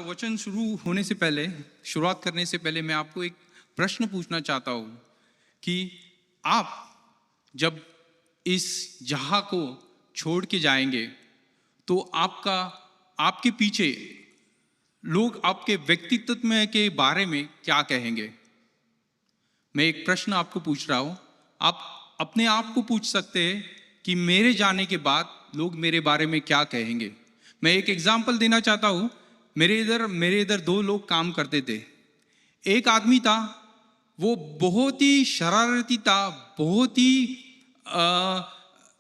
वचन शुरुआत करने से पहले मैं आपको एक प्रश्न पूछना चाहता हूँ कि आप जब इस जहां को छोड़ के जाएंगे तो आपके पीछे लोग आपके व्यक्तित्व में के बारे में क्या कहेंगे। मैं एक प्रश्न आपको पूछ रहा हूँ, आप अपने आप को पूछ सकते हैं कि मेरे जाने के बाद लोग मेरे बारे में क्या कहेंगे। मैं एक एग्जाम्पल देना चाहता हूँ। मेरे इधर दो लोग काम करते थे। एक आदमी था, वो बहुत ही शरारती था, बहुत ही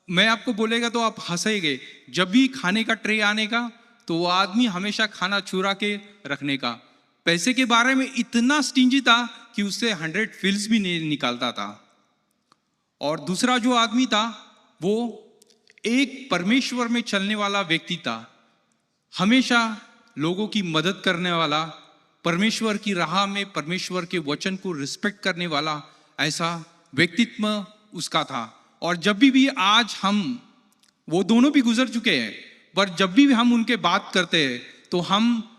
मैं आपको बोलेगा तो आप हंसेंगे। जब भी खाने का ट्रे आने का तो वो आदमी हमेशा खाना चुरा के रखने का। पैसे के बारे में इतना स्टिंजी था कि उससे 100 फिल्स भी नहीं निकालता था। और दूसरा जो आदमी था वो एक परमेश्वर में चलने वाला व्यक्ति था, हमेशा लोगों की मदद करने वाला, परमेश्वर की राह में परमेश्वर के वचन को रिस्पेक्ट करने वाला, ऐसा व्यक्तित्व उसका था। और जब भी आज हम, वो दोनों भी गुजर चुके हैं, पर जब भी हम उनके बात करते हैं तो हम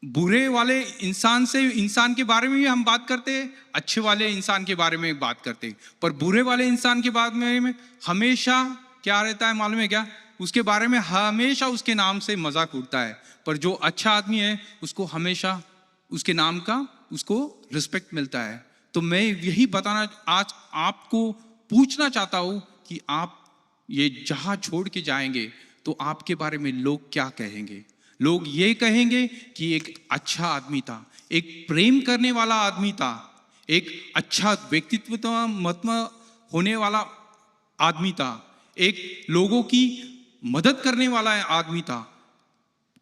बुरे वाले इंसान के बारे में भी हम बात करते हैं, अच्छे वाले इंसान के बारे में बात करते हैं। पर बुरे वाले इंसान के बारे में हमेशा क्या रहता है मालूम है क्या? उसके बारे में हमेशा उसके नाम से मजाक उड़ता है। पर जो अच्छा आदमी है उसको हमेशा उसके नाम का उसको रिस्पेक्ट मिलता है। तो मैं यही बताना आज आपको पूछना चाहता हूं कि आप ये जहां छोड़ के जाएंगे तो आपके बारे में लोग क्या कहेंगे। लोग ये कहेंगे कि एक अच्छा आदमी था, एक प्रेम करने वाला आदमी था, एक अच्छा व्यक्तित्व मत होने वाला आदमी था, एक लोगों की मदद करने वाला आदमी था,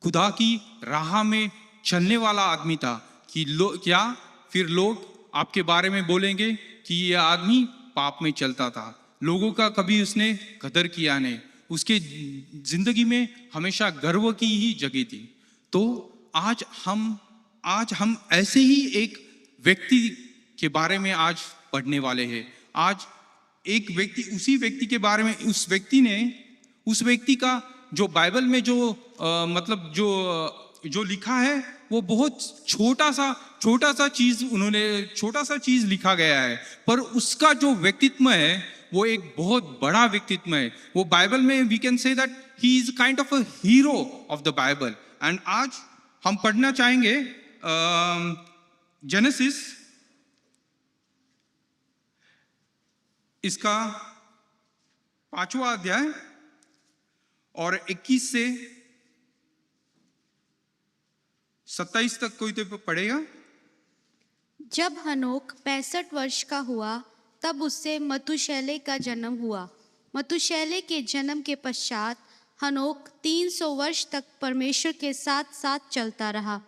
खुदा की राह में चलने वाला आदमी था। कि क्या फिर लोग आपके बारे में बोलेंगे कि ये आदमी पाप में चलता था, लोगों का कभी उसने कदर किया नहीं, उसके जिंदगी में हमेशा गर्व की ही जगह थी। तो आज हम ऐसे ही एक व्यक्ति के बारे में आज पढ़ने वाले हैं। आज एक व्यक्ति, उसी व्यक्ति के बारे में, उस व्यक्ति का जो बाइबल में जो लिखा है वो बहुत छोटा सा चीज लिखा गया है, पर उसका जो व्यक्तित्व है वो एक बहुत बड़ा व्यक्तित्व है। वो बाइबल में we can say that he is kind of a hero of the Bible. And आज हम पढ़ना चाहेंगे जेनेसिस, इसका 5वां अध्याय और 21 से 27 तक। कोई तो पढ़ेगा। जब हनोक 65 वर्ष का हुआ तब उससे मतुशैले का जन्म हुआ। मतुशैले के जन्म के पश्चात हनोक 300 वर्ष तक परमेश्वर के साथ साथ चलता रहा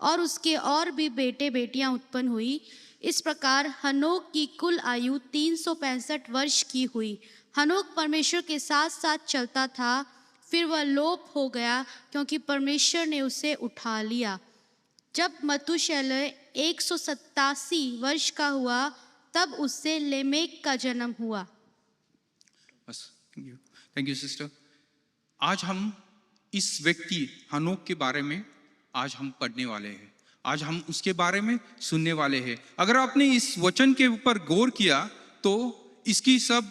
और उसके और भी बेटे बेटियां उत्पन्न हुई। इस प्रकार हनोक की कुल आयु 365 वर्ष की हुई। हनोक परमेश्वर के साथ साथ चलता था, फिर वह लोप हो गया क्योंकि परमेश्वर ने उसे उठा लिया। जब मतुशैले 187 वर्ष का हुआ तब उससे लेमेक का जन्म हुआ। बस, थैंक यू सिस्टर। आज हम इस व्यक्ति हनोक के बारे में आज हम पढ़ने वाले हैं, आज हम उसके बारे में सुनने वाले हैं। अगर आपने इस वचन के ऊपर गौर किया तो इसकी सब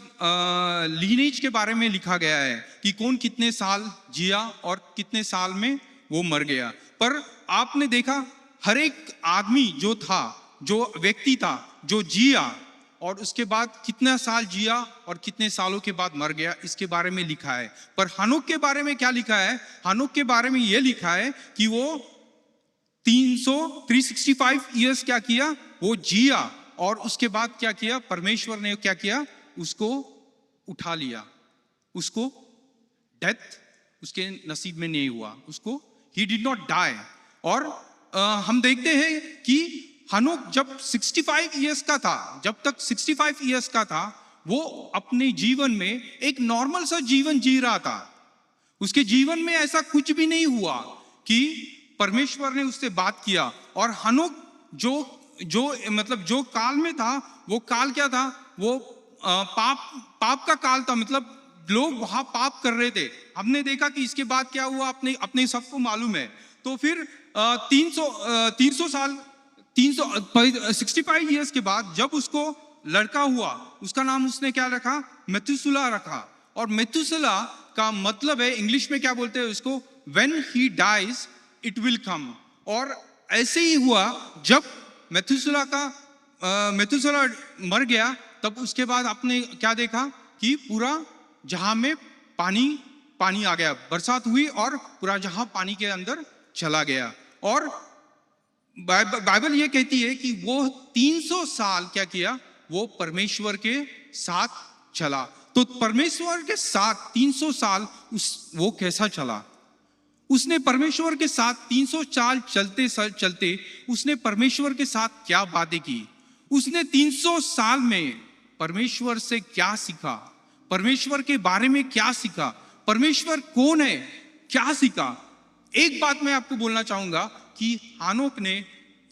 लीनेज के बारे में लिखा गया है कि कौन कितने साल जिया और कितने साल में वो मर गया। पर आपने देखा हर एक आदमी जो था, जो व्यक्ति था, जो जिया और उसके बाद कितना साल जिया और कितने सालों के बाद मर गया, इसके बारे में लिखा है। पर हनोक के बारे में क्या लिखा है? हनोक के बारे में यह लिखा है कि वो 365 ईयर्स क्या किया, वो जिया और उसके बाद क्या किया, परमेश्वर ने क्या किया, उसको उठा लिया। उसको डेथ उसके नसीब में नहीं हुआ, उसको ही डिड नॉट डाई। और हम देखते हैं कि हनोक जब 65 ईयर्स का था, जब तक 65 ईयर्स का था, वो अपने जीवन में एक नॉर्मल सा जीवन जी रहा था। उसके जीवन में ऐसा कुछ भी नहीं हुआ कि परमेश्वर ने उससे बात किया। और हनोक जो काल में था, वो काल क्या था, वो पाप का काल था। मतलब लोग वहां पाप कर रहे थे। हमने देखा कि इसके बाद क्या हुआ, अपने सबको मालूम है। तो फिर 300 साल 365 ईयर्स के बाद जब उसको लड़का हुआ, उसका नाम उसने क्या रखा? मेथुसेला रखा। और मेथुसेला का मतलब है, इंग्लिश में क्या बोलते हैं उसको? When he dies it will come. और ऐसे ही हुआ, जब मेथुसेला मर गया, तब उसके बाद आपने क्या देखा कि पूरा जहां में पानी आ गया, बरसात हुई और पूरा जहां पानी के अंदर चला गया। और बाइबल ये कहती है कि वो 300 साल क्या किया? वो परमेश्वर के साथ चला। तो परमेश्वर के साथ 300 साल वो कैसा चला? उसने परमेश्वर के साथ 300 साल चलते उसने परमेश्वर के साथ क्या बातें की? उसने 300 साल में परमेश्वर से क्या सीखा? परमेश्वर के बारे में क्या सीखा? परमेश्वर कौन है, क्या सीखा? एक बात मैं आपको बोलना चाहूंगा कि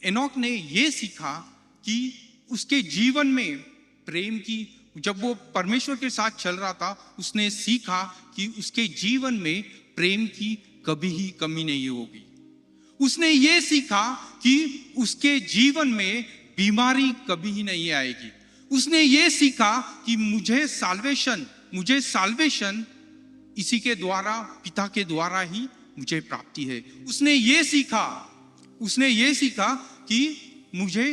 एनोक ने ये सीखा कि उसके जीवन में प्रेम की, जब वो परमेश्वर के साथ चल रहा था, उसने सीखा कि उसके जीवन में प्रेम की कभी ही कमी नहीं होगी। उसने ये सीखा कि उसके जीवन में बीमारी कभी ही नहीं आएगी। उसने ये सीखा कि मुझे साल्वेशन इसी के द्वारा, पिता के द्वारा ही मुझे प्राप्ति है। उसने ये सीखा कि मुझे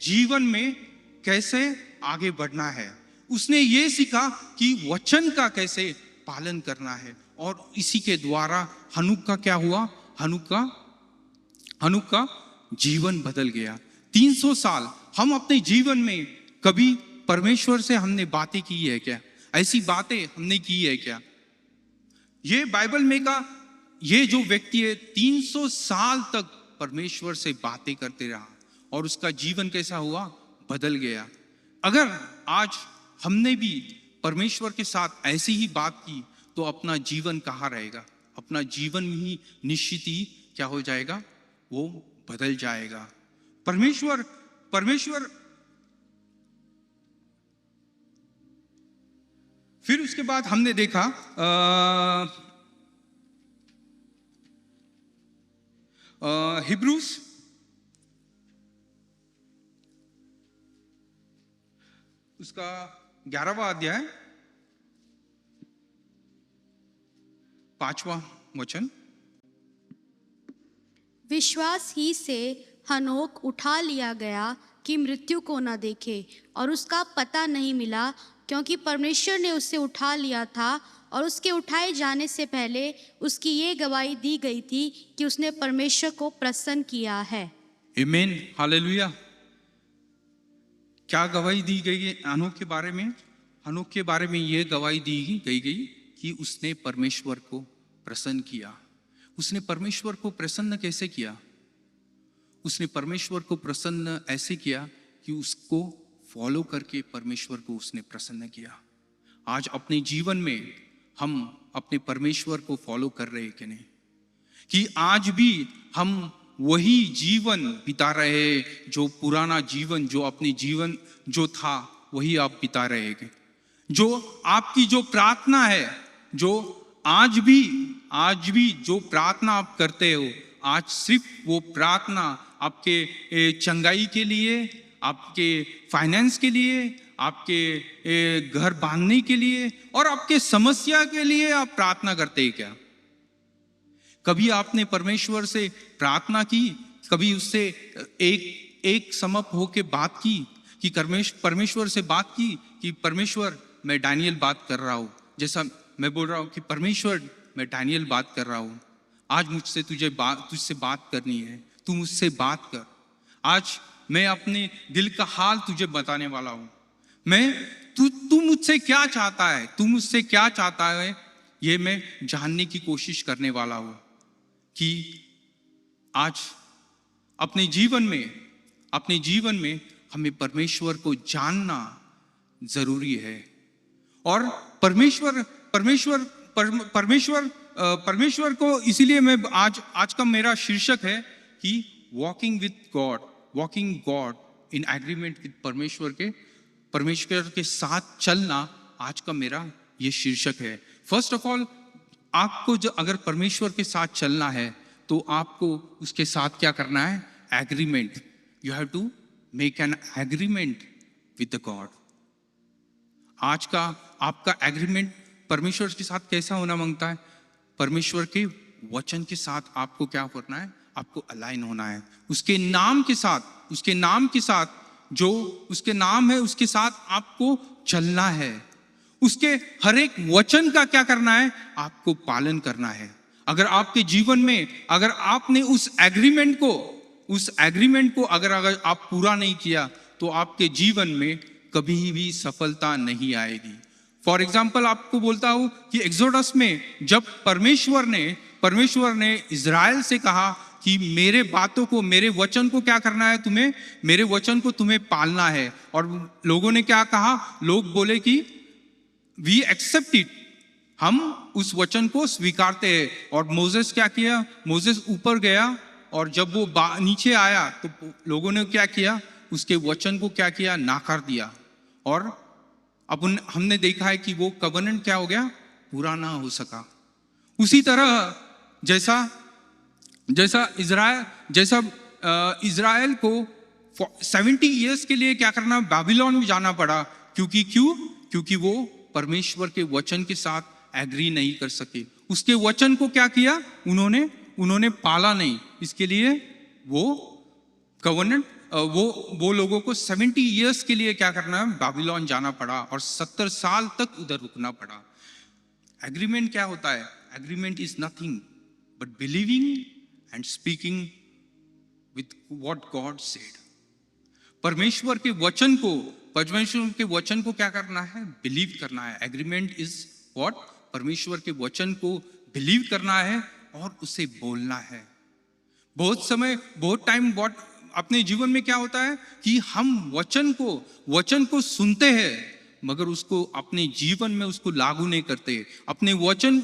जीवन में कैसे आगे बढ़ना है। उसने ये सीखा कि वचन का कैसे पालन करना है। और इसी के द्वारा हनोक का क्या हुआ? हनोक का जीवन बदल गया। 300 साल हम अपने जीवन में कभी परमेश्वर से हमने बातें की है क्या? ऐसी बातें हमने की है क्या? ये बाइबल में का ये जो व्यक्ति है 300 साल तक परमेश्वर से बातें करते रहा और उसका जीवन कैसा हुआ? बदल गया। अगर आज हमने भी परमेश्वर के साथ ऐसी ही बात की तो अपना जीवन कहाँ रहेगा? अपना जीवन ही निश्चित ही क्या हो जाएगा? वो बदल जाएगा। परमेश्वर फिर उसके बाद हमने देखा हिब्रूस उसका 11वां अध्याय 5वां वचन। विश्वास ही से हनोक उठा लिया गया कि मृत्यु को न देखे, और उसका पता नहीं मिला, क्योंकि परमेश्वर ने उसे उठा लिया था। और उसके उठाए जाने से पहले उसकी ये गवाही दी गई थी कि उसने परमेश्वर को प्रसन्न किया है। आमीन, हालेलुया। क्या गवाही दी गई है हनोक के बारे में? हनोक के बारे में ये गवाही दी गई कि उसने परमेश्वर को प्रसन्न किया। उसने परमेश्वर को प्रसन्न कैसे किया? उसने परमेश्वर को प्रसन्न ऐसे किया कि उसको फॉलो करके परमेश्वर को उसने प्रसन्न किया। आज अपने जीवन में हम अपने परमेश्वर को फॉलो कर रहे हैं कि नहीं? कि आज भी हम वही जीवन बिता रहे हैं, जो पुराना जीवन, जो अपने जीवन जो था वही आप बिता रहे हैं? जो आपकी जो प्रार्थना है, जो आज भी जो प्रार्थना आप करते हो, आज सिर्फ वो प्रार्थना आपके चंगाई के लिए, आपके फाइनेंस के लिए, आपके घर बांधने के लिए और आपके समस्या के लिए आप प्रार्थना करते हैं क्या? कभी आपने परमेश्वर से प्रार्थना की? कभी उससे एक समप होके बात की कि परमेश्वर से बात की कि परमेश्वर मैं दानियल बात कर रहा हूँ, जैसा मैं बोल रहा हूँ कि परमेश्वर मैं दानियल बात कर रहा हूँ, आज मुझसे तुझसे बात करनी है, तू मुझसे बात कर। आज मैं अपने दिल का हाल तुझे बताने वाला हूँ। तू मुझसे क्या चाहता है, तू मुझसे क्या चाहता है, ये मैं जानने की कोशिश करने वाला हूँ। कि आज अपने जीवन में हमें परमेश्वर को जानना जरूरी है। और परमेश्वर को इसीलिए मैं आज का मेरा शीर्षक है कि walking God in agreement with परमेश्वर के साथ चलना। आज का मेरा ये शीर्षक है। फर्स्ट ऑफ ऑल, आपको जो अगर परमेश्वर के साथ चलना है तो आपको उसके साथ क्या करना है? Agreement. You have to make an agreement with the God. आज का आपका एग्रीमेंट परमेश्वर के साथ कैसा होना मांगता है? परमेश्वर के वचन के साथ आपको क्या करना है? आपको अलाइन होना है. उसके नाम के साथ, उसके नाम के साथ, जो उसके नाम है उसके साथ आपको चलना है. उसके हर एक वचन का क्या करना है? आपको पालन करना है. अगर आपके जीवन में, अगर आपने उस एग्रीमेंट को अगर आप पूरा नहीं किया, तो आपके जीवन में कभी भी सफलता नहीं आएगी. फॉर एग्जाम्पल आपको बोलता हूं कि एक्सोडस में जब परमेश्वर ने इज़राइल से कहा कि मेरे बातों को, मेरे वचन को क्या करना है तुम्हें? मेरे वचन को तुम्हें पालना है. और लोगों ने क्या कहा? लोग बोले कि वी एक्सेप्ट इट, हम उस वचन को स्वीकारते हैं. और मोसेस क्या किया? मोसेस ऊपर गया और जब वो नीचे आया तो लोगों ने क्या किया? उसके वचन को क्या किया? नाकार दिया. और अब हमने देखा है कि वो कवनेंट क्या हो गया? पूरा ना हो सका. उसी तरह जैसा इज़राइल को 70 इयर्स के लिए क्या करना? बाबिलोन में जाना पड़ा. क्योंकि वो परमेश्वर के वचन के साथ एग्री नहीं कर सके. उसके वचन को क्या किया? उन्होंने पाला नहीं. इसके लिए वो कवनेंट, वो लोगों को 70 इयर्स के लिए क्या करना है? बाबिलोन जाना पड़ा और 70 साल तक उधर रुकना पड़ा. एग्रीमेंट क्या होता है? Agreement is nothing but believing and speaking with what God said. परमेश्वर के वचन को क्या करना है? बिलीव करना है. Agreement is what? परमेश्वर के वचन को बिलीव करना है और उसे बोलना है. बहुत टाइम अपने जीवन में क्या होता है कि हम वचन को सुनते हैं मगर उसको अपने जीवन में उसको लागू नहीं करते.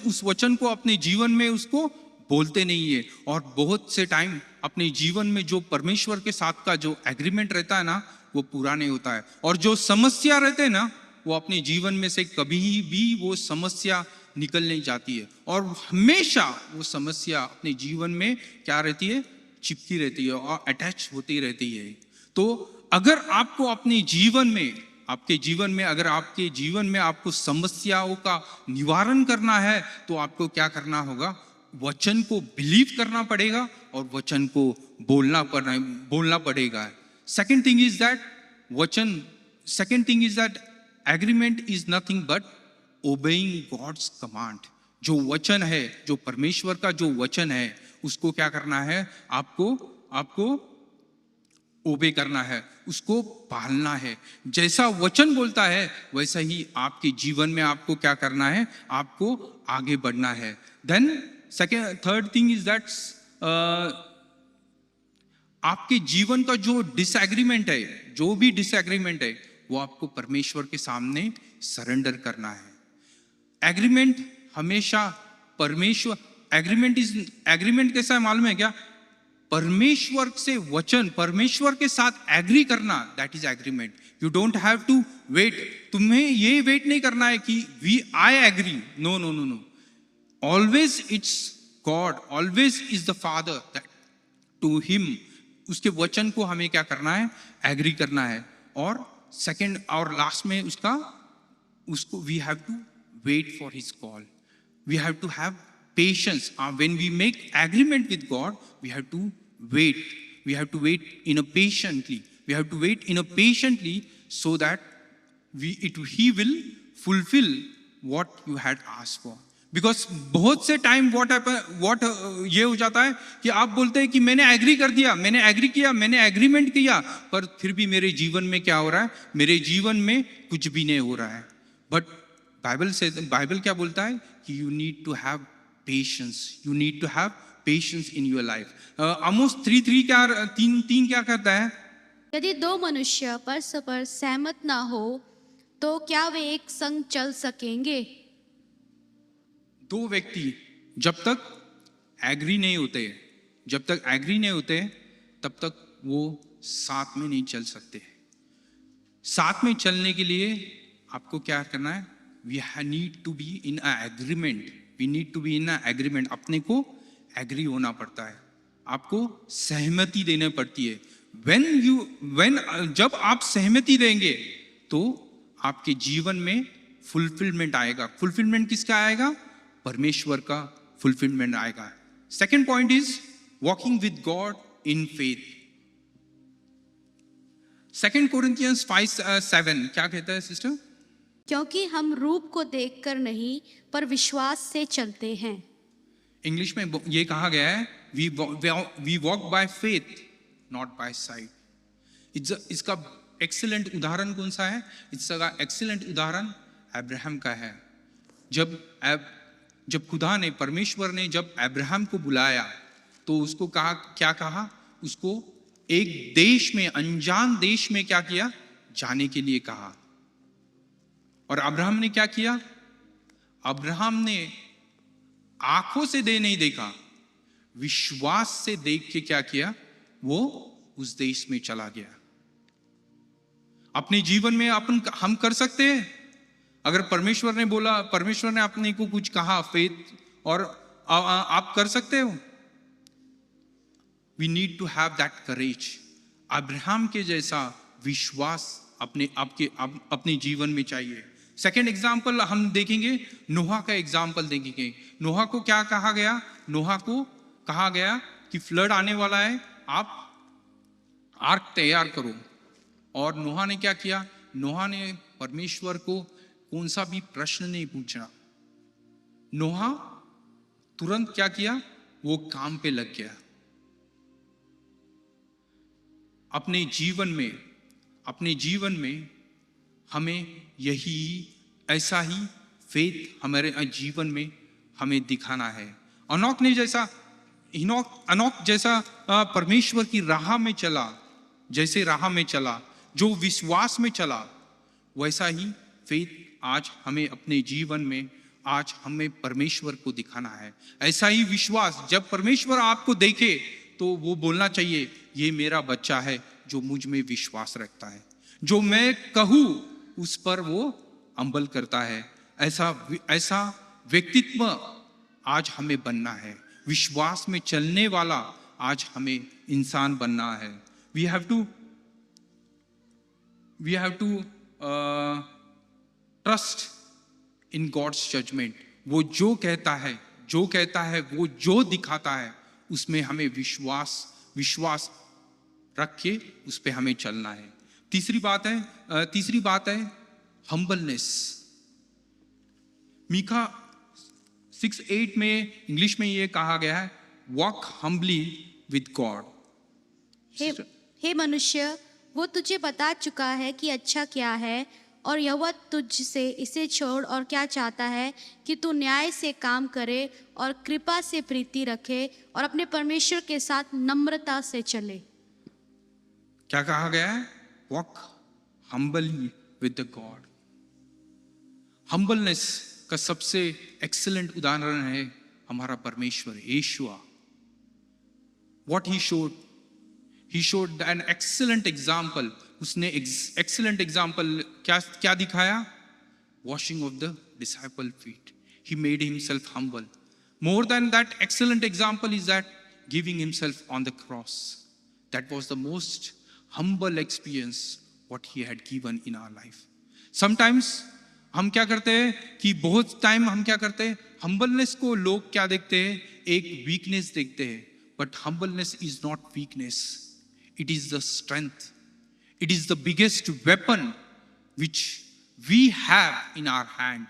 उस वचन को अपने जीवन में उसको बोलते नहीं है. और बहुत से टाइम अपने जीवन में जो परमेश्वर के साथ का जो एग्रीमेंट रहता है ना, वो पूरा नहीं होता है. और जो समस्या रहते हैं ना, वो अपने जीवन में से कभी भी वो समस्या निकल नहीं जाती है. और हमेशा वो समस्या अपने जीवन में क्या रहती है? चिपकी रहती है और अटैच होती रहती है. तो अगर आपको अपने जीवन में, अगर आपके जीवन में आपको समस्याओं का निवारण करना है, तो आपको क्या करना होगा? वचन को बिलीव करना पड़ेगा और वचन को बोलना पड़ेगा. Second thing is that agreement is nothing but obeying God's command. जो वचन है, जो परमेश्वर का जो वचन है, उसको क्या करना है? आपको ओबे करना है, उसको पालना है. जैसा वचन बोलता है वैसा ही आपके जीवन में आपको क्या करना है? आपको आगे बढ़ना है. Then third thing is that आपके जीवन का जो डिसएग्रीमेंट है, वो आपको परमेश्वर के सामने सरेंडर करना है. एग्रीमेंट हमेशा एग्रीमेंट कैसा है मालूम है क्या? परमेश्वर के साथ एग्री करना, that is agreement. You don't have to wait. तुम्हें ये वेट नहीं करना है कि I agree. No. Always it's God, always is the father, that to him, उसके वचन को हमें क्या करना है? एग्री करना है. और सेकंड और लास्ट में उसको we have to wait for his call. We have to have patience. When we make agreement with God, we have to wait. We have to wait patiently so that he will fulfill what you had asked for. Because बहुत से time ये हो जाता है कि आप बोलते हैं कि मैंने एग्री कर दिया, मैंने एग्रीमेंट किया, पर फिर भी मेरे जीवन में क्या हो रहा है? मेरे जीवन में कुछ भी नहीं हो रहा है. बट बाइबल क्या बोलता है कि you need to have patience in your life. Amos 3:3 क्या कहता है? यदि दो मनुष्य परस्पर सहमत ना हो तो क्या वे एक संग चल सकेंगे? दो व्यक्ति जब तक एग्री नहीं होते तब तक वो साथ में नहीं चल सकते. साथ में चलने के लिए आपको क्या करना है? We need to be in an agreement. अपने को एग्री होना पड़ता है, आपको सहमति देनी पड़ती है। when जब आप सहमति देंगे तो आपके जीवन में फुलफिलमेंट आएगा। फुलफिलमेंट किसका आएगा? परमेश्वर का फुलफिलमेंट आएगा। Second point is walking with God in faith. 2 Corinthians 5:7 क्या कहता है सिस्टर? क्योंकि हम रूप को देखकर नहीं पर विश्वास से चलते हैं। इंग्लिश में ये कहा गया है, we walk by faith not by sight. इसका एक्सीलेंट उदाहरण कौन सा है? इसका एक्सीलेंट उदाहरण अब्राहम का है। जब खुदा ने, परमेश्वर ने जब अब्राहम को बुलाया तो उसको कहा, क्या कहा? उसको एक देश में, अनजान देश में क्या किया? जाने के लिए कहा। और अब्राहम ने क्या किया? अब्राहम ने आंखों से नहीं देखा, विश्वास से देख के क्या किया? वो उस देश में चला गया। अपने जीवन में हम कर सकते हैं, अगर परमेश्वर ने बोला, परमेश्वर ने अपने को कुछ कहा, फेथ, और आप कर सकते हो। We need to have that courage. Abraham के जैसा विश्वास अपने जीवन में चाहिए। सेकेंड एग्जाम्पल हम देखेंगे, नोहा का एग्जाम्पल देखेंगे। नोहा को क्या कहा गया? नोहा को कहा गया कि फ्लड आने वाला है, आप आर्क तैयार करो। और नोहा ने क्या किया? नोहा ने परमेश्वर को कौन सा भी प्रश्न नहीं पूछा। नोहा तुरंत क्या किया? वो काम पे लग गया। अपने जीवन में हमें ऐसा ही फेथ हमारे जीवन में हमें दिखाना है। अनोक जैसा परमेश्वर की राह में चला, जो विश्वास में चला, वैसा ही फेथ आज हमें अपने जीवन में, आज हमें परमेश्वर को दिखाना है। ऐसा ही विश्वास जब परमेश्वर आपको देखे तो वो बोलना चाहिए, ये मेरा बच्चा है जो मुझ में विश्वास रखता है, जो मैं कहूँ उस पर वो अमल करता है। ऐसा व्यक्तित्व आज हमें बनना है। विश्वास में चलने वाला आज हमें इंसान बनना है। We have to trust in God's judgment. वो जो कहता है, वो जो दिखाता है, उसमें हमें विश्वास रख के उस पे हमें चलना है। तीसरी बात है हम्बलनेस। मीका 6:8 में इंग्लिश में ये कहा गया है, वॉक हम्बली विद गॉड। हे मनुष्य, वो तुझे बता चुका है कि अच्छा क्या है, और यहोवा तुझसे इसे छोड़ और क्या चाहता है कि तू न्याय से काम करे और कृपा से प्रीति रखे और अपने परमेश्वर के साथ नम्रता से चले। क्या कहा गया है? Walk humbly with the God. Humbleness का सबसे एक्सीलेंट उदाहरण है हमारा परमेश्वर Yeshua. What he showed an excellent example. उसने एक्सीलेंट एग्जाम्पल क्या दिखाया? Washing of the disciple feet. He made himself humble. More than that excellent example is that giving himself on the cross. That was the most humble experience what he had given in our life. Sometimes हम क्या करते हैं कि बहुत time हम क्या करते हैं, हम्बलनेस को लोग क्या देखते हैं? एक वीकनेस देखते हैं। But humbleness is not weakness, it is the strength. It is the biggest weapon which we have in our hand.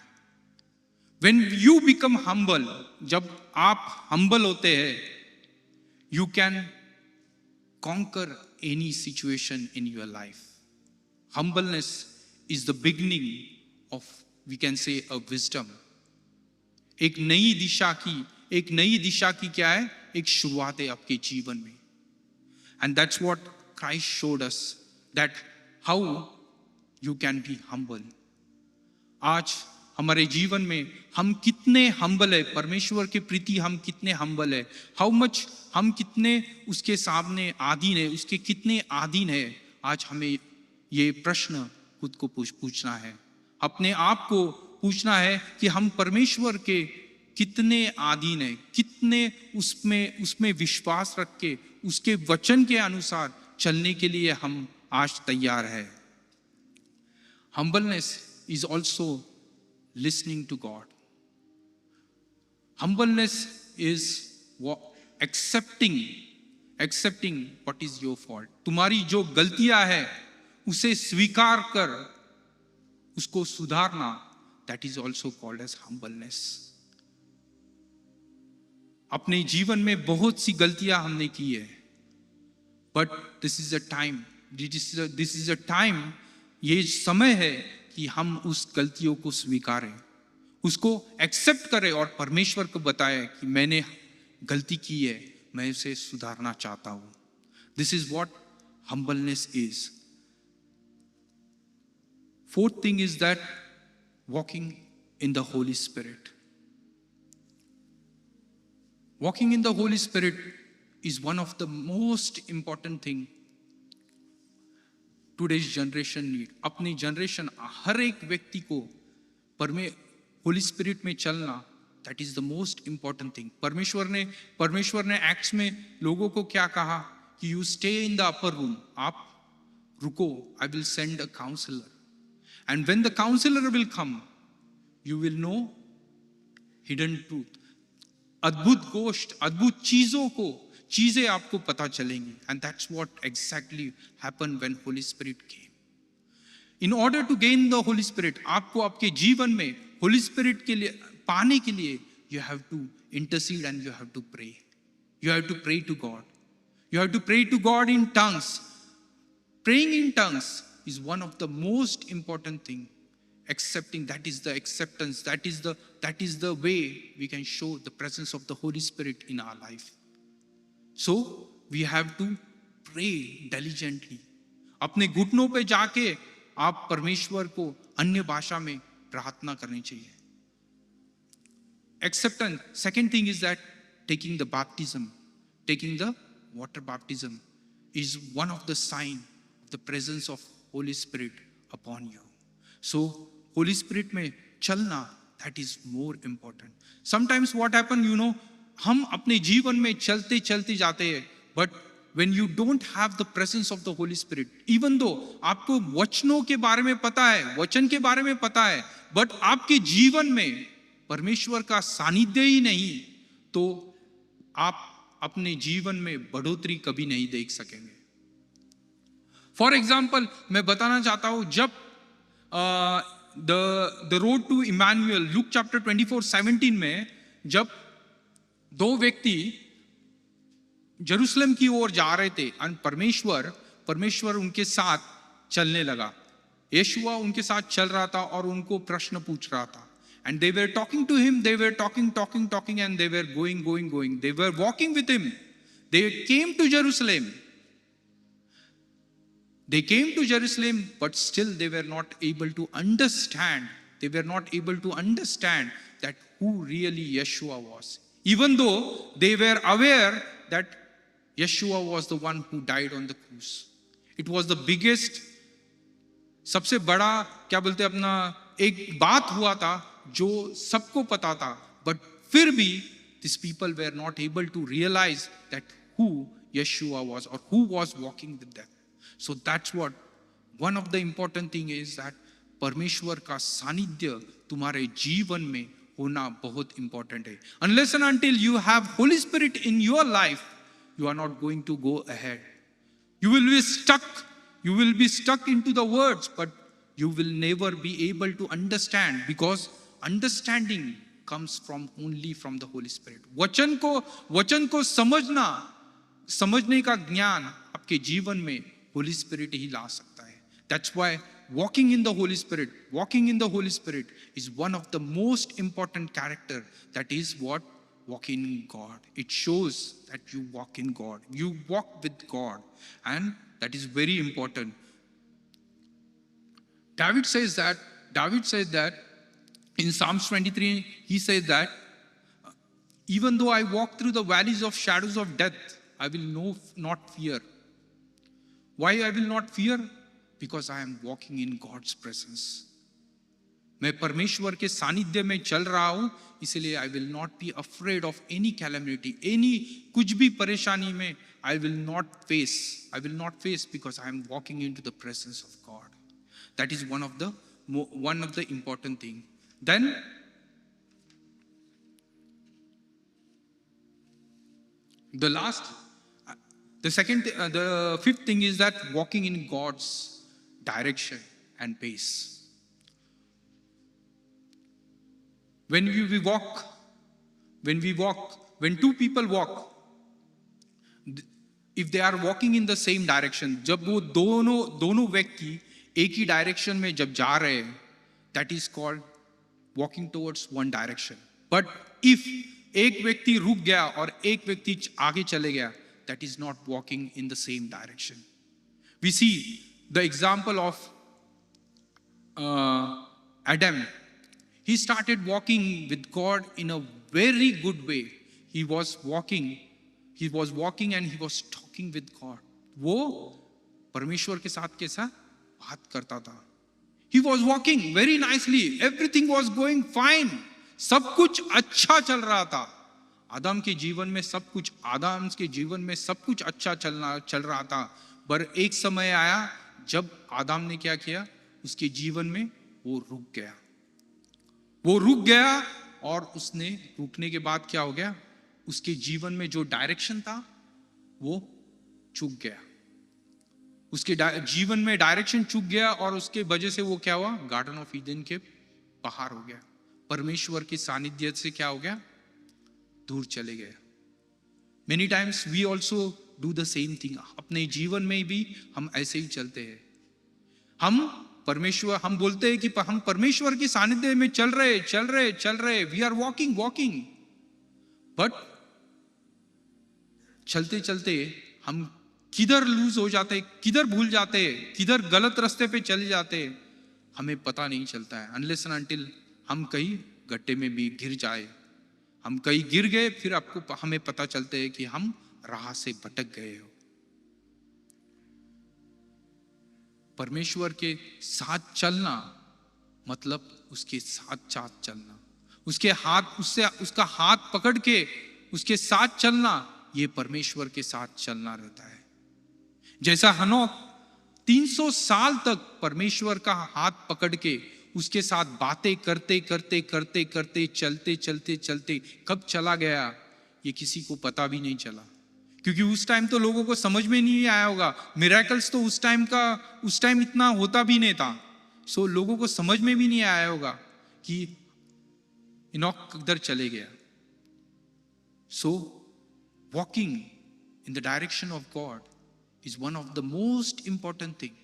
When you become humble, जब आप humble होते हैं, you can conquer any situation in your life. Humbleness is the beginning of, we can say, a wisdom. एक नई दिशा की क्या है? एक शुरुआत है आपके जीवन में। And that's what Christ showed us, that how you can be humble. आज हमारे जीवन में हम कितने हम्बल है, परमेश्वर के प्रति हम कितने हम्बल है, हाउ मच हम कितने उसके सामने आधीन है, उसके कितने आधीन है। आज हमें ये प्रश्न खुद को पूछना है, अपने आप को पूछना है कि हम परमेश्वर के कितने आधीन है, कितने उसमें विश्वास रख के उसके वचन के अनुसार चलने के लिए हम आज तैयार है। Humbleness is also listening to God. Humbleness is accepting what is your fault. तुम्हारी जो गलतियां है उसे स्वीकार कर उसको सुधारना, that is also called as humbleness. अपने जीवन में बहुत सी गलतियां हमने की है, but this is a time, ये समय है कि हम उस गलतियों को स्वीकारें, उसको एक्सेप्ट करें और परमेश्वर को बताएं कि मैंने गलती की है, मैं उसे सुधारना चाहता हूं। This is what humbleness is. Fourth thing is that walking in the Holi spirit. Walking in the Holi spirit is one of the most important thing today's generation need. अपनी जनरेशन, हर एक व्यक्ति को होली स्पिरिट में चलना, that is the most important thing. परमेश्वर ने acts में लोगों को क्या कहा कि you stay in the upper room, आप रुको, I will send a counselor, and when the counselor will come you will know hidden truth. अद्भुत गोष्ट, अद्भुत चीजें आपको पता चलेंगी, and that's what exactly happened when Holy Spirit came. In order to gain the Holy Spirit, आपको आपके जीवन में Holy Spirit के लिए पाने के लिए you have to intercede and you have to pray. You have to pray to God. You have to pray to God in tongues. Praying in tongues is one of the most important thing. Accepting, that is the acceptance, that is the way we can show the presence of the Holy Spirit in our life. So we have to pray diligently. अपने घुटनों पे जाके आप परमेश्वर को अन्य भाषा में प्रार्थना करनी चाहिए। Acceptance. Second thing is that taking the water baptism is one of the sign of the presence of Holy Spirit upon you. So Holy Spirit में चलना, that is more important. Sometimes what happen, हम अपने जीवन में चलते जाते हैं, but when you don't have the presence of the Holy Spirit, even though आपको वचनों के बारे में पता है, वचन के बारे में पता है, but आपके जीवन में परमेश्वर का सानिध्य ही नहीं, तो आप अपने जीवन में बढ़ोतरी कभी नहीं देख सकेंगे। फॉर एग्जाम्पल मैं बताना चाहता हूं, जब the road to Emmanuel, Luke chapter 24:17 में जब दो व्यक्ति जेरूशलेम की ओर जा रहे थे और परमेश्वर उनके साथ चलने लगा, यीशुआ उनके साथ चल रहा था और उनको प्रश्न पूछ रहा था, and they were talking to him, they were talking and they were going, they were walking with him. They came to Jerusalem, but still they were not able to understand that who really Yeshua was, even though they were aware that Yeshua was the one who died on the cross. It was the biggest, सबसे बड़ा क्या बोलते हैं अपना एक बात हुआ था जो सबको पता था, but फिर भी these people were not able to realize that who Yeshua was or who was walking with them. So that's what one of the important thing is, that परमेश्वर का सानिध्य तुम्हारे जीवन में होना बहुत important है. Unless and until you have Holy Spirit in your life, you are not going to go ahead. You will be stuck into the words, but you will never be able to understand, because understanding comes only from the Holy Spirit. वचन को समझने का ज्ञान आपके जीवन में Holy Spirit ही ला सकता है. That's why walking in the Holy Spirit is one of the most important character. That is what walking in God. It shows that you walk in God. You walk with God, and that is very important. David says that in Psalms 23, he says that even though I walk through the valleys of shadows of death, I will not fear. Why I will not fear? Because I am walking in God's presence. मैं परमेश्वर के सानिध्य में चल रहा हूं, इसलिए I will not be afraid of any calamity, any कुछ भी परेशानी में I will not face because I am walking into the presence of God. That is one of the important thing. Then the fifth thing is that walking in God's direction and pace. When two people walk, if they are walking in the same direction, जब वो दोनों व्यक्ति एक ही direction में जब जा रहे हैं, that is called walking towards one direction. But if एक व्यक्ति रुक गया और एक व्यक्ति आगे चले गया, that is not walking in the same direction. We see the example of Adam. He started walking with God in a very good way. He was walking and he was talking with God. वो परमेश्वर के साथ कैसा बात करता था. He was walking very nicely. Everything was going fine. सब कुछ अच्छा चल रहा था. आदम के जीवन में सब कुछ अच्छा चल रहा था. पर एक समय आया जब आदम ने क्या किया, उसके जीवन में वो रुक गया और उसने रुकने के बाद क्या हो गया, उसके जीवन में जो डायरेक्शन था वो चूक गया. उसके जीवन में डायरेक्शन चूक गया और उसके वजह से वो क्या हुआ, गार्डन ऑफ ईडन के बाहर हो गया. परमेश्वर के सानिध्य से क्या हो गया, दूर चले गए. Many times we also do the same thing. अपने जीवन में भी हम ऐसे ही चलते हैं. हम बोलते हैं कि हम परमेश्वर के सानिध्य में चल रहे, वी आर वॉकिंग, बट चलते चलते हम किधर लूज हो जाते, किधर भूल जाते, किधर गलत रास्ते पे चले जाते, हमें पता नहीं चलता है. अनलेस एंड अनटिल हम कहीं गड्ढे में भी गिर जाए, हम कहीं गिर गए, फिर हमें पता चलते है कि हम राह से भटक गए हो. परमेश्वर के साथ चलना मतलब उसके साथ चलना, उसका हाथ पकड़ के उसके साथ चलना, ये परमेश्वर के साथ चलना रहता है. जैसा हनोक 300 साल तक परमेश्वर का हाथ पकड़ के उसके साथ बातें करते चलते कब चला गया ये किसी को पता भी नहीं चला, क्योंकि उस टाइम तो लोगों को समझ में नहीं आया होगा. मिरेकल्स तो उस टाइम इतना होता भी नहीं था. सो लोगों को समझ में भी नहीं आया होगा कि इनॉक किधर चले गया. So walking in the direction of God is one of the most important thing.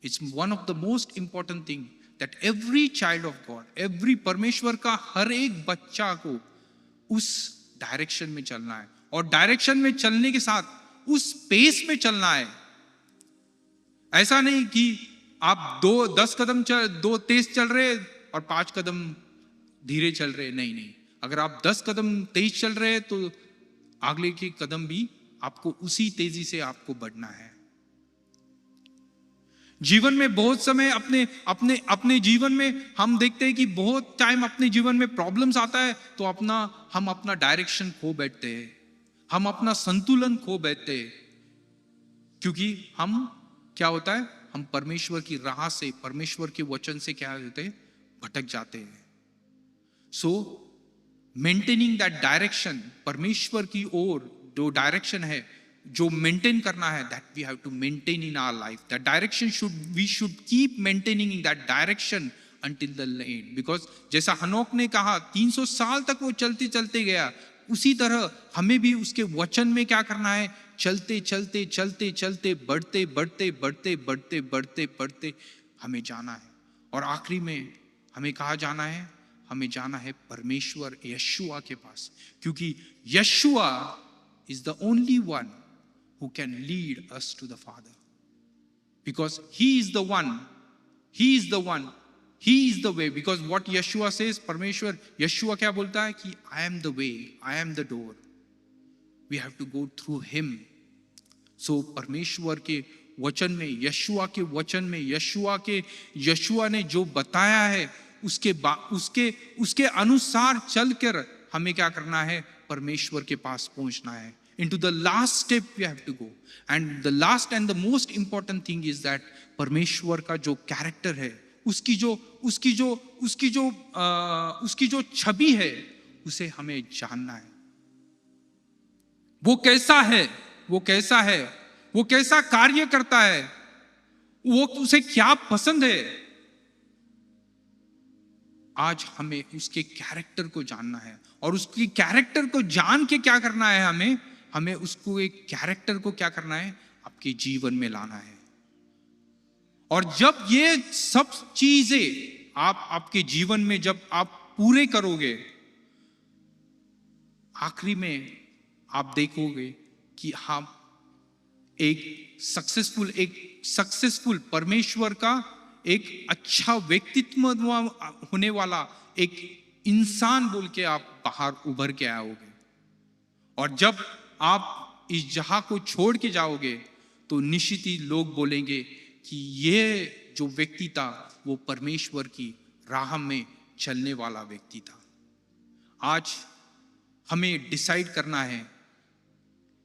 It's one of the most important thing that every child of God, every परमेश्वर का हर एक बच्चा को उस डायरेक्शन में चलना है. और डायरेक्शन में चलने के साथ उस पेस में चलना है. ऐसा नहीं कि आप 10 कदम दो तेज चल रहे और 5 कदम धीरे चल रहे. नहीं. अगर आप 10 कदम तेज चल रहे तो अगले के कदम भी आपको उसी तेजी से आपको बढ़ना है. जीवन में बहुत समय अपने जीवन में हम देखते हैं कि बहुत टाइम अपने जीवन में प्रॉब्लम्स आता है तो हम अपना डायरेक्शन खो बैठते हैं, हम अपना संतुलन खो बैठते हैं, क्योंकि हम क्या होता है, हम परमेश्वर की राह से, परमेश्वर के वचन से क्या होते हैं, भटक जाते हैं. सो मेंटेनिंग दैट डायरेक्शन, परमेश्वर की ओर जो डायरेक्शन है जो मेंटेन करना है, that we have to maintain in our life. That direction we should keep maintaining in that direction until the end. Because जैसा हनोक ने कहा 300 साल तक वो चलते गया, उसी तरह हमें भी उसके वचन में क्या करना है, चलते बढ़ते हमें जाना है. और आखिरी में हमें कहाँ जाना है, हमें जाना है परमेश्वर यशुआ के पास, क्योंकि यशुआ is the only one who can lead us to the Father, because he is the one, he is the way. Because what Yeshua says, परमेश्वर यशुआ क्या बोलता है कि I am the way, I am the door, we have to go through him. So परमेश्वर के वचन में, यशुआ के वचन में, यशुआ ने जो बताया है उसके उसके अनुसार चलकर हमें क्या करना है, परमेश्वर के पास पहुंचना है. Into the last step we have to go, and the last and the most important thing is that परमेश्वर का जो कैरेक्टर है, उसकी जो छवि है, उसे हमें जानना है. वो कैसा है, वो कैसा है, वो कैसा कार्य करता है, वो उसे क्या पसंद है. आज हमें उसके कैरेक्टर को जानना है, और उसके कैरेक्टर को जान के क्या करना है, हमें उसको एक कैरेक्टर को क्या करना है, आपके जीवन में लाना है. और जब ये सब चीजें आपके जीवन में जब आप पूरे करोगे, आखिरी में आप देखोगे कि हम एक सक्सेसफुल परमेश्वर का एक अच्छा व्यक्तित्व होने वाला एक इंसान बोल के आप बाहर उभर के आओगे. और जब आप इस जहां को छोड़ के जाओगे, तो निश्चित ही लोग बोलेंगे कि ये जो व्यक्ति था वो परमेश्वर की राह में चलने वाला व्यक्ति था. आज हमें डिसाइड करना है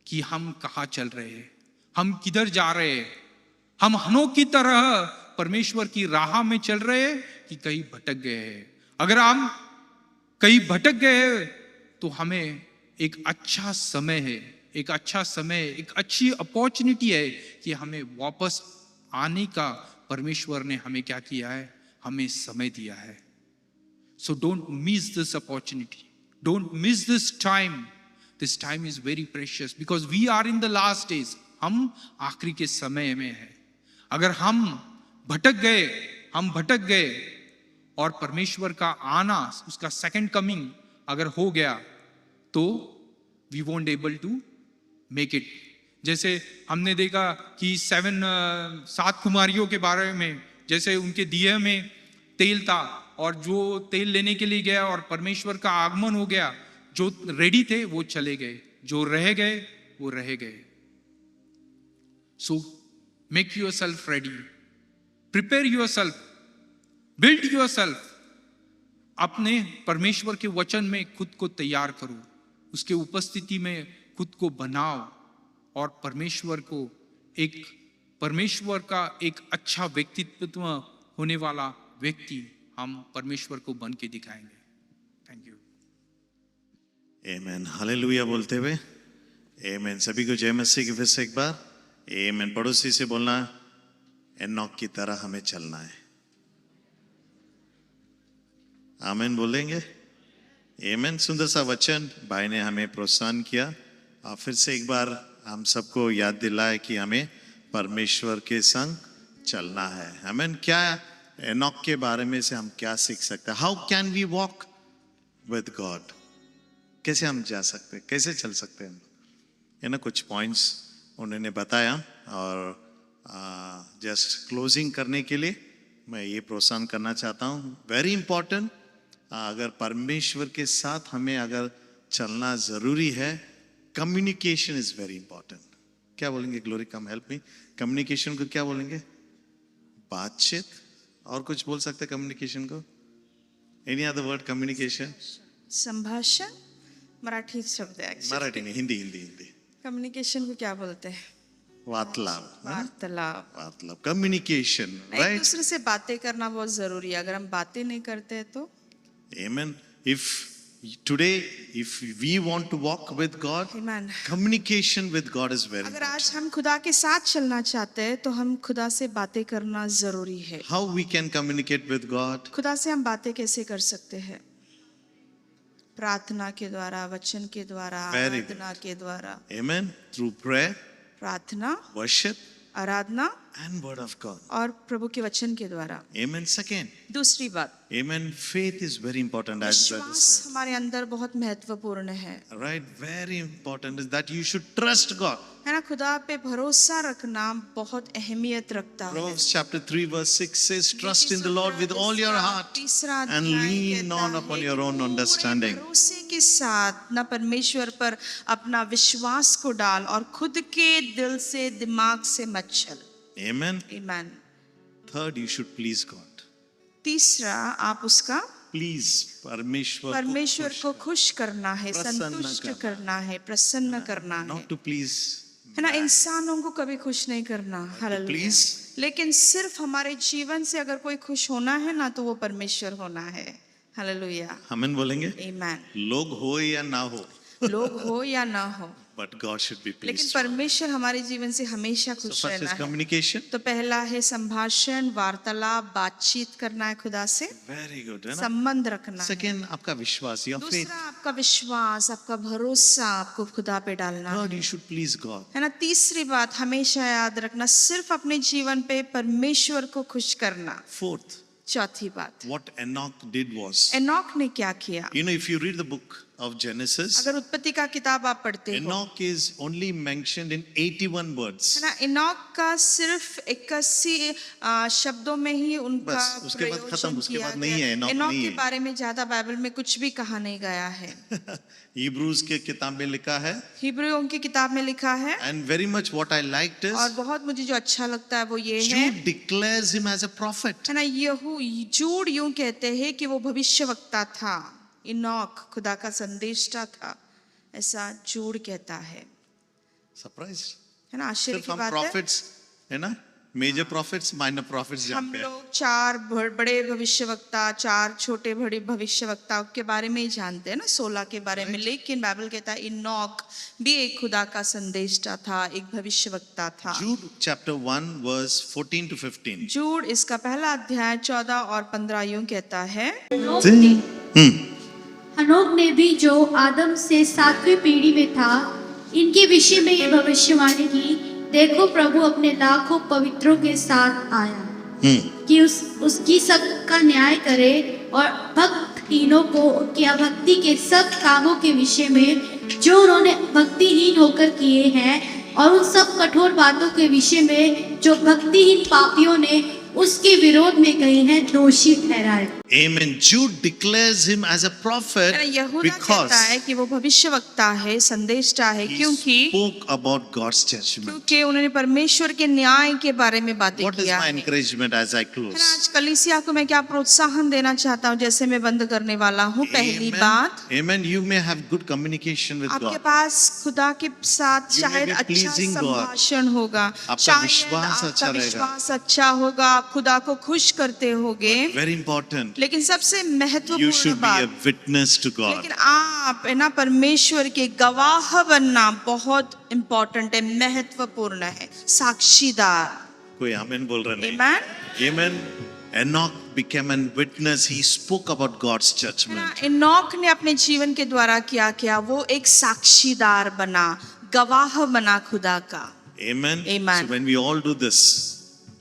कि हम कहाँ चल रहे हैं, हम किधर जा रहे हैं. हम हनोक की तरह परमेश्वर की राह में चल रहे हैं कि कहीं भटक गए हैं. अगर हम कहीं भटक गए हैं, तो हमें एक अच्छा समय है, एक अच्छी अपॉर्चुनिटी है कि हमें वापस आने का परमेश्वर ने हमें क्या किया है, हमें समय दिया है. So don't miss this opportunity, don't miss this time. This time is very precious because we are in the last days. हम आखिरी के समय में है. अगर हम भटक गए और परमेश्वर का आना, उसका सेकंड कमिंग अगर हो गया, तो we won't able to make it. जैसे हमने देखा कि 7 कुमारियों के बारे में, जैसे उनके दिए में तेल था, और जो तेल लेने के लिए गया और परमेश्वर का आगमन हो गया, जो रेडी थे वो चले गए, जो रह गए वो रह गए. So make yourself ready, prepare yourself, build yourself. अपने परमेश्वर के वचन में खुद को तैयार करो, उसके उपस्थिति में खुद को बनाओ, और परमेश्वर का एक अच्छा व्यक्तित्व होने वाला व्यक्ति हम परमेश्वर को बन के दिखाएंगे. Thank you. आमेन. हालेलुया बोलते हुए आमेन. सभी को जय मसीह की फिर से एक बार आमेन. पड़ोसी से बोलना, एनॉक की तरह हमें चलना है. आमेन बोलेंगे. आमेन. सुंदर सा वचन भाई ने हमें प्रोत्साहन किया, और फिर से एक बार हम सबको याद दिलाए कि हमें परमेश्वर के संग चलना है. आमेन. क्या एनॉक के बारे में से हम क्या सीख सकते हैं? How can we walk with God? कैसे हम जा सकते हैं, कैसे चल सकते हैं? ये ना कुछ पॉइंट्स उन्होंने बताया, और जस्ट क्लोजिंग करने के लिए मैं ये प्रोत्साहन करना चाहता हूँ. Very important. अगर परमेश्वर के साथ हमें अगर चलना जरूरी है, कम्युनिकेशन इज वेरी इंपॉर्टेंट. क्या बोलेंगे? ग्लोरी कम हेल्प मी. कम्युनिकेशन को क्या बोलेंगे? बातचीत. और कुछ बोल सकते हैं कम्युनिकेशन को? Any other word? कम्युनिकेशन, संभाषण, मराठी शब्द है. मराठी नहीं, हिंदी. कम्युनिकेशन को क्या बोलते हैं? वार्तालाप, कम्युनिकेशन. एक दूसरे से बातें करना बहुत जरूरी है. अगर हम बातें नहीं करते हैं तो. Amen. If we want to walk with God, Amen. communication with God is very अगर important. आज हम खुदा के साथ चलना चाहते हैं तो हम खुदा से बातें करना जरूरी है. How we can communicate with God? खुदा से हम बातें कैसे कर सकते हैं? प्रार्थना के द्वारा, वचन के द्वारा, Very good. आराधना के द्वारा. Amen. Through prayer, प्रार्थना, worship, Aradhana and word of God. और प्रभु के वचन के द्वारा. Amen. Second, दूसरी बात, amen. Faith is very important, as brother विश्वास said. हमारे अंदर बहुत महत्वपूर्ण है. Right? Very important is that you should trust God. है ना. खुदा पे भरोसा रखना बहुत अहमियत रखता है. Proverbs chapter 3 verse 6 says, trust in the Lord with all your heart तीसरा and अध्याय lean कहता not है upon कि your own पूरे understanding. भरोसे के साथ ना परमेश्वर पर अपना विश्वास को डाल, और खुद के दिल से, दिमाग से मत चल. Amen. Amen. Third, you should please God. तीसरा, आप उसका प्लीज परमेश्वर परमेश्वर को खुश करना है, प्रसन्न संतुष्ट करना। करना है, प्रसन्न करना है, नॉट टू प्लीज है ना। इंसानों को कभी खुश नहीं करना, हालेलुया। please। लेकिन सिर्फ हमारे जीवन से अगर कोई खुश होना है ना, तो वो परमेश्वर होना है, हालेलुया, आमीन बोलेंगे। आमीन। लोग हो या ना हो, लोग हो या ना हो, बट गॉड शुड बी लेकिन प्लीज्ड। परमेश्वर हमारे जीवन से हमेशा So खुश first रहना is है। communication. तो पहला है संभाषण, वार्तालाप, बातचीत करना है खुदा से, Very good, है ना? संबंध रखना है। Second, आपका विश्वास, your faith. दूसरा, आपका विश्वास, आपका भरोसा आपको खुदा पे डालना God, है, you should please God. है ना। तीसरी बात हमेशा याद रखना, सिर्फ अपने जीवन पे परमेश्वर को खुश करना। Fourth, चौथी बात, what Enoch did was, एनॉक ने क्या किया। you know, if you read the book of Genesis, अगर उत्पत्ति का किताब आप पढ़ते हो, Enoch is only mentioned in 81 words. है ना, एनॉक का सिर्फ 81 शब्दों में ही उनका बस, उसके बाद खत्म, प्रयोजन उसके किया बाद नहीं गया। है, एनॉक एनॉक नहीं के है। बारे में ज्यादा बाइबल में कुछ भी कहा नहीं गया है। Hebrews के किताब में लिखा है, हिब्रियों की किताब में लिखा है, and very much what I liked is, और बहुत मुझे जो अच्छा लगता है वो ये है, Jude declares him as a prophet. है ना। जूड यूं कहते हैं कि वो भविष्यवक्ता था, इनॉक खुदा का संदेष्टा था, ऐसा जूड कहता है, Surprised? है ना। आश्चर्य सिर्फ की हम बात है। prophets, है ना? Major prophets, minor prophets हम जानते हैं। लोग 4 बड़े भविष्यवक्ता, 4 छोटे बड़े भविष्यवक्ताओं के बारे में ही जानते हैं ना, 16 के बारे में। लेकिन बाइबल कहता है इनॉक भी एक खुदा का संदेष्टा था, एक भविष्यवक्ता था। Jude chapter 1 verse 14 to 15. जूड इसका पहला अध्याय 14 और 15 यूं कहता है, हनोक ने भी जो आदम से 7वीं पीढ़ी में था, इनके विषय में ये भविष्यवाणी की, देखो प्रभु अपने लाखों पवित्रों के साथ आया कि उसकी सबका न्याय करे और भक्तहीनों को उनकी अभक्ति के सब कामों के विषय में जो उन्होंने भक्तिहीन होकर किए हैं, और उन सब कठोर बातों के विषय में जो भक्तिहीन पापियों ने उसके विरोध में कही हैं, दोषी ठहराए। Amen. Jude declares him as a prophet यहूदा because कहता है कि वो भविष्यवक्ता है, संदेष्टा है, he क्योंकि spoke about God's judgment. उन्होंने परमेश्वर के न्याय के बारे में बातें What is किया my है। encouragement as I है ना, close? आज कलीसिया को मैं क्या प्रोत्साहन देना चाहता हूँ जैसे मैं बंद करने वाला हूँ। पहली बात, Amen. You may have good communication with आपके God. पास खुदा के साथ You may शायद be अच्छा pleasing God. संभाषण होगा, आपका शायद विश्वास अच्छा आपका रहेगा। विश्वास अच्छा होगा, आप खुदा को खुश करते होगे। Very important. लेकिन सबसे You महत्वपूर्ण should be a बात, witness to God. लेकिन आप है ना परमेश्वर के गवाह बनना बहुत इम्पोर्टेंट है, महत्वपूर्ण है, साक्षीदार। कोई आमेन बोल रहा नहीं? Amen? Amen. Enoch became a witness. He spoke about God's है ना, judgment. एनॉक ने अपने जीवन के द्वारा क्या किया, वो एक साक्षीदार बना, गवाह बना खुदा का। Amen. Amen. So when we all do this,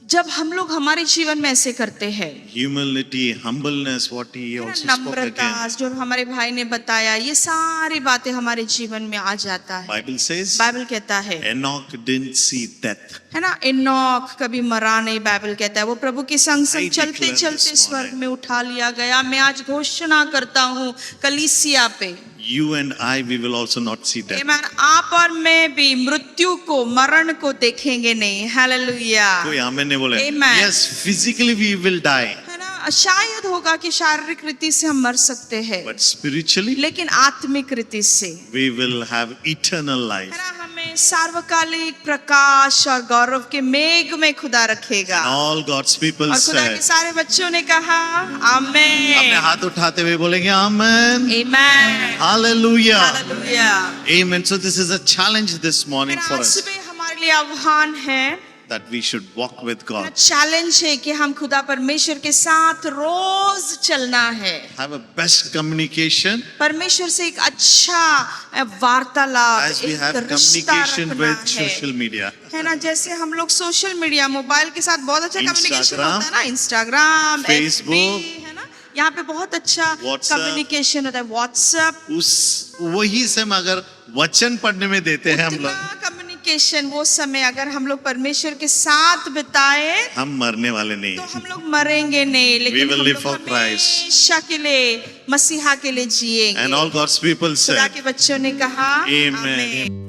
जब हम लोग हमारे जीवन में ऐसे करते हैं, humility, humbleness, what he है ना, also spoke नम्रता, again. जो हमारे भाई ने बताया, ये सारी बातें हमारे जीवन में आ जाता है। Bible says बाइबल कहता है, Enoch didn't see death. है ना, एनॉक कभी मरा नहीं। बाइबल कहता है वो प्रभु के संग I संग चलते declare चलते this स्वर्ग morning. में उठा लिया गया। मैं आज घोषणा करता हूँ कलीसिया पे, You and I, we will also not see death. आमीन, आप और मैं भी मृत्यु को, मरण को देखेंगे नहीं। हालेलुया। कोई आमेन नहीं बोले? Amen. Yes, physically we will die, है ना, शायद होगा कि शारीरिक रीति से हम मर सकते हैं, but spiritually लेकिन आत्मिक रीति से, we will have eternal है life. ना, हमें सार्वकालिक प्रकाश और गौरव के मेघ में खुदा रखेगा। All God's people और खुदा के said. सारे बच्चों ने कहा अपने आमीन, हाथ उठाते हुए बोलेंगे आमेन. आमीन, Hallelujah. Hallelujah. Amen. So this is a challenge this morning for आज us सुबह हमारे लिए आह्वान है, that we should walk with God. Challenge है कि हम खुदा परमेश्वर के साथ रोज चलना है। Have a best communication परमेश्वर से एक अच्छा वार्तालाप, as we एक have रिश्ता communication रखना with social media. है ना। जैसे हम लोग सोशल मीडिया, मोबाइल के साथ बहुत अच्छा कम्युनिकेशन Instagram, होता है ना, इंस्टाग्राम, Facebook, है ना, यहाँ पे बहुत अच्छा WhatsApp, कम्युनिकेशन होता है। व्हाट्सएप, उस वही से अगर वचन पढ़ने में देते हैं हम लोग, कम्युनिकेशन वो समय अगर हम लोग परमेश्वर के साथ बिताए हम मरने वाले नहीं. तो हम लोग मरेंगे नहीं, लेकिन will हम live लोग for Christ. हमेशा के लिए मसीहा के लिए जिएंगे। And all God's people खुदा said, के बच्चों ने कहा Amen. आमीन।